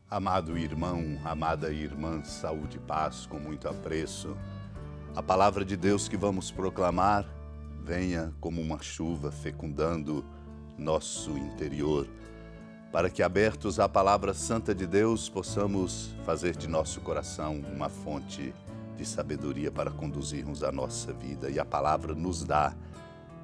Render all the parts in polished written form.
Amado irmão, amada irmã, saúde e paz com muito apreço. A palavra de Deus que vamos proclamar venha como uma chuva fecundando nosso interior, para que, abertos à palavra santa de Deus, possamos fazer de nosso coração uma fonte de sabedoria para conduzirmos a nossa vida. E a palavra nos dá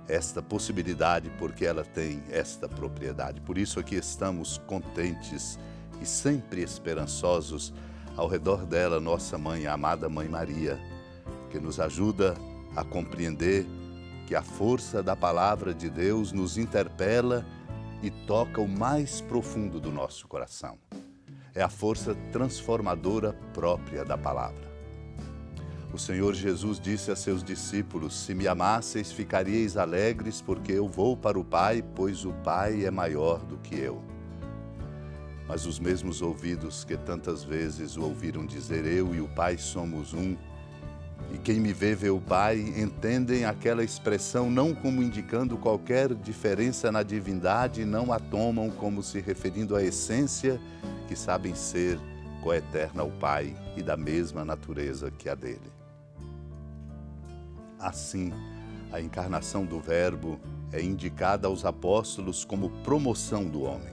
esta possibilidade porque ela tem esta propriedade. Por isso aqui estamos contentes e sempre esperançosos ao redor dela, nossa mãe, a amada Mãe Maria, que nos ajuda a compreender que a força da palavra de Deus nos interpela e toca o mais profundo do nosso coração. É a força transformadora própria da palavra. O Senhor Jesus disse a seus discípulos: se me amasseis, ficaríeis alegres, porque eu vou para o Pai, pois o Pai é maior do que eu. Mas os mesmos ouvidos que tantas vezes o ouviram dizer: eu e o Pai somos um, e quem me vê, vê o Pai, entendem aquela expressão não como indicando qualquer diferença na divindade, não a tomam como se referindo à essência, que sabem ser coeterna ao Pai e da mesma natureza que a dele. Assim, a encarnação do Verbo é indicada aos apóstolos como promoção do homem.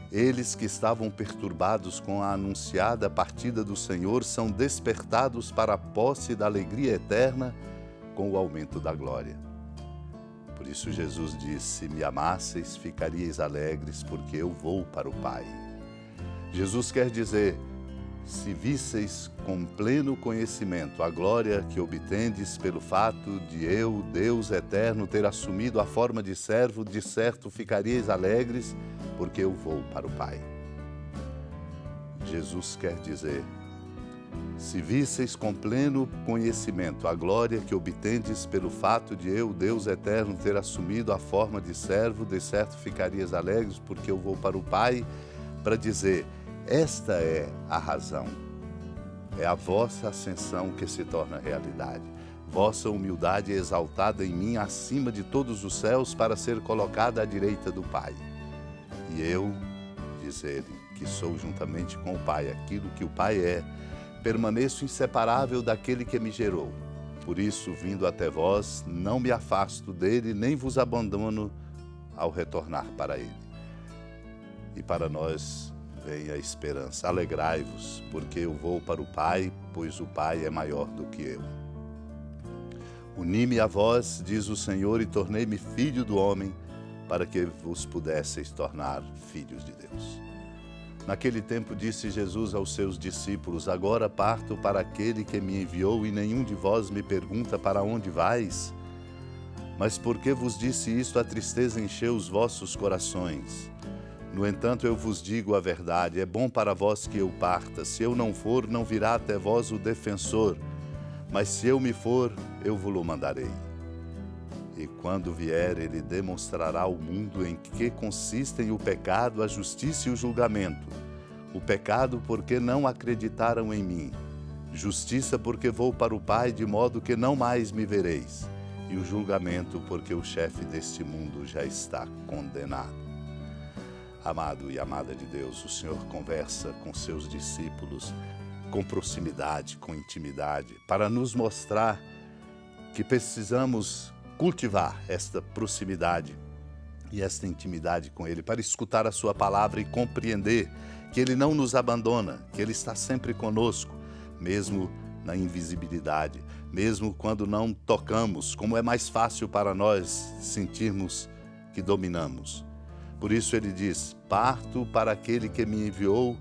Eles que estavam perturbados com a anunciada partida do Senhor são despertados para a posse da alegria eterna com o aumento da glória. Por isso Jesus disse: se me amasseis, ficaríeis alegres, porque eu vou para o Pai. Jesus quer dizer: se visseis com pleno conhecimento a glória que obtendes pelo fato de eu, Deus eterno, ter assumido a forma de servo, de certo ficaríeis alegres, porque eu vou para o Pai. Jesus quer dizer: se visseis com pleno conhecimento a glória que obtendes pelo fato de eu, Deus eterno, ter assumido a forma de servo, de certo ficaríeis alegres, porque eu vou para o Pai, para dizer: esta é a razão. É a vossa ascensão que se torna realidade. Vossa humildade é exaltada em mim acima de todos os céus para ser colocada à direita do Pai. E eu, diz ele, que sou juntamente com o Pai aquilo que o Pai é, permaneço inseparável daquele que me gerou. Por isso, vindo até vós, não me afasto dele, nem vos abandono ao retornar para ele. E para nós vem a esperança: alegrai-vos, porque eu vou para o Pai, pois o Pai é maior do que eu. Uni-me a vós, diz o Senhor, e tornei-me filho do homem, para que vos pudesseis tornar filhos de Deus. Naquele tempo disse Jesus aos seus discípulos: agora parto para aquele que me enviou, e nenhum de vós me pergunta: para onde vais? Mas porque vos disse isto, a tristeza encheu os vossos corações. No entanto, eu vos digo a verdade: é bom para vós que eu parta. Se eu não for, não virá até vós o defensor. Mas se eu me for, eu vos-lo mandarei. E quando vier, ele demonstrará ao mundo em que consistem o pecado, a justiça e o julgamento. O pecado, porque não acreditaram em mim. Justiça, porque vou para o Pai, de modo que não mais me vereis. E o julgamento, porque o chefe deste mundo já está condenado. Amado e amada de Deus, o Senhor conversa com seus discípulos com proximidade, com intimidade, para nos mostrar que precisamos cultivar esta proximidade e esta intimidade com Ele, para escutar a sua palavra e compreender que Ele não nos abandona, que Ele está sempre conosco, mesmo na invisibilidade, mesmo quando não tocamos, como é mais fácil para nós sentirmos que dominamos. Por isso ele diz: parto para aquele que me enviou,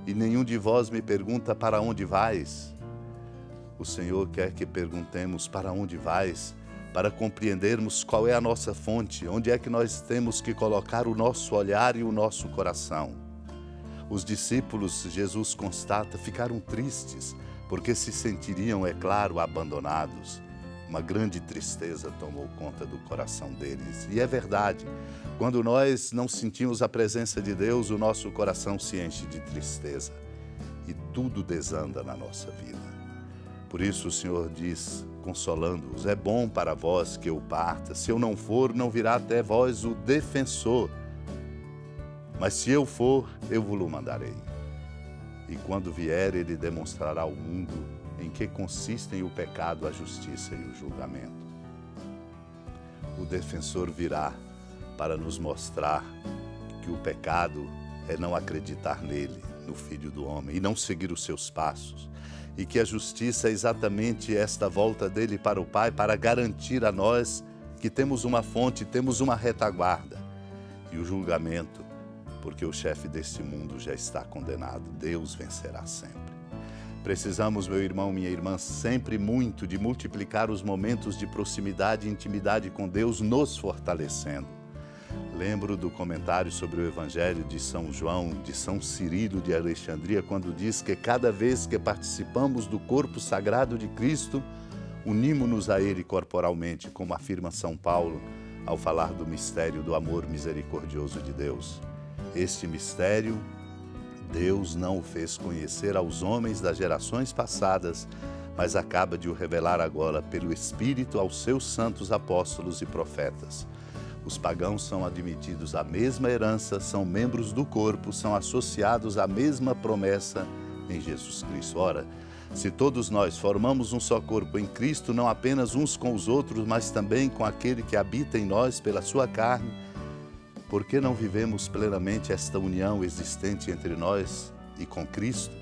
e nenhum de vós me pergunta: para onde vais? O Senhor quer que perguntemos: para onde vais? Para compreendermos qual é a nossa fonte, onde é que nós temos que colocar o nosso olhar e o nosso coração. Os discípulos, Jesus constata, ficaram tristes, porque se sentiriam, é claro, abandonados. Uma grande tristeza tomou conta do coração deles. E é verdade, quando nós não sentimos a presença de Deus, o nosso coração se enche de tristeza e tudo desanda na nossa vida. Por isso o Senhor diz, consolando-os: é bom para vós que eu parta. Se eu não for, não virá até vós o defensor. Mas se eu for, eu vos-lo mandarei. E quando vier, ele demonstrará ao mundo em que consistem o pecado, a justiça e o julgamento. O defensor virá para nos mostrar que o pecado é não acreditar nele, no Filho do Homem, e não seguir os seus passos. E que a justiça é exatamente esta volta dele para o Pai, para garantir a nós que temos uma fonte, temos uma retaguarda. E o julgamento, porque o chefe deste mundo já está condenado. Deus vencerá sempre. Precisamos, meu irmão, minha irmã, sempre muito de multiplicar os momentos de proximidade e intimidade com Deus, nos fortalecendo. Lembro do comentário sobre o Evangelho de São João, de São Cirilo de Alexandria, quando diz que cada vez que participamos do corpo sagrado de Cristo, unimos-nos a Ele corporalmente, como afirma São Paulo ao falar do mistério do amor misericordioso de Deus. Este mistério, Deus não o fez conhecer aos homens das gerações passadas, mas acaba de o revelar agora pelo Espírito aos seus santos apóstolos e profetas. Os pagãos são admitidos à mesma herança, são membros do corpo, são associados à mesma promessa em Jesus Cristo. Ora, se todos nós formamos um só corpo em Cristo, não apenas uns com os outros, mas também com aquele que habita em nós pela sua carne, por que não vivemos plenamente esta união existente entre nós e com Cristo?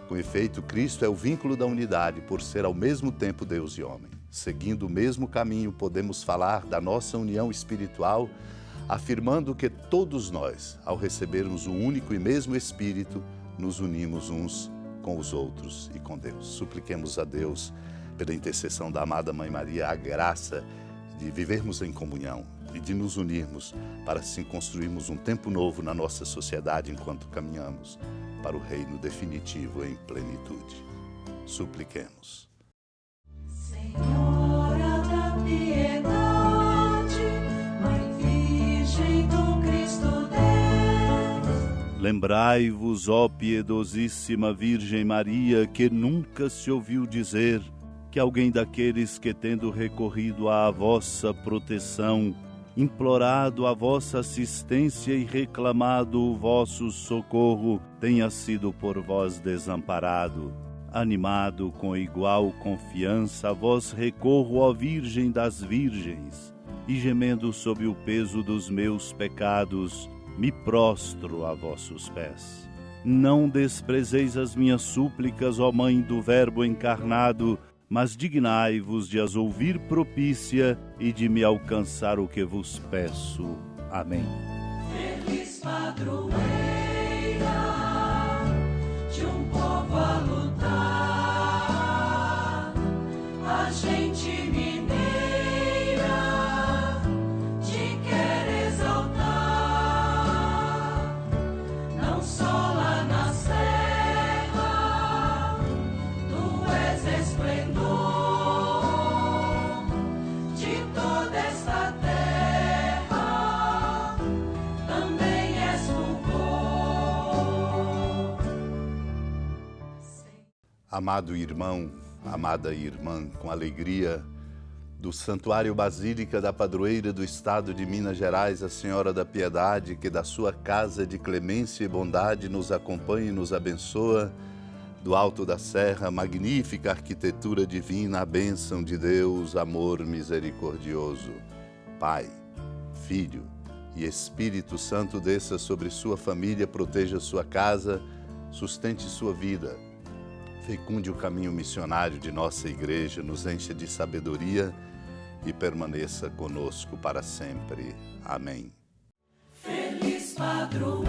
Com efeito, Cristo é o vínculo da unidade, por ser ao mesmo tempo Deus e homem. Seguindo o mesmo caminho, podemos falar da nossa união espiritual, afirmando que todos nós, ao recebermos o único e mesmo Espírito, nos unimos uns com os outros e com Deus. Supliquemos a Deus, pela intercessão da amada Mãe Maria, a graça de vivermos em comunhão e de nos unirmos para assim construirmos um tempo novo na nossa sociedade enquanto caminhamos para o reino definitivo em plenitude. Supliquemos. Senhora da piedade, Mãe Virgem do Cristo Deus. Lembrai-vos, ó piedosíssima Virgem Maria, que nunca se ouviu dizer que alguém daqueles que, tendo recorrido à vossa proteção, implorado a vossa assistência e reclamado o vosso socorro, tenha sido por vós desamparado. Animado com igual confiança, a vós recorro, ó Virgem das Virgens, e gemendo sob o peso dos meus pecados, me prostro a vossos pés. Não desprezeis as minhas súplicas, ó Mãe do Verbo encarnado, mas dignai-vos de as ouvir propícia e de me alcançar o que vos peço. Amém. Feliz padroeira de um povo a lutar, a gente mineira te quer exaltar, não só lá na serra, tu és esplendor de toda esta terra, também és fulgor. Amado irmão, amada irmã, com alegria do Santuário Basílica da Padroeira do Estado de Minas Gerais, a Senhora da Piedade, que da sua casa de clemência e bondade nos acompanha e nos abençoa, do alto da serra, magnífica arquitetura divina, a bênção de Deus, amor misericordioso. Pai, Filho e Espírito Santo desça sobre sua família, proteja sua casa, sustente sua vida, fecunde o caminho missionário de nossa igreja, nos encha de sabedoria e permaneça conosco para sempre. Amém. Feliz padroeira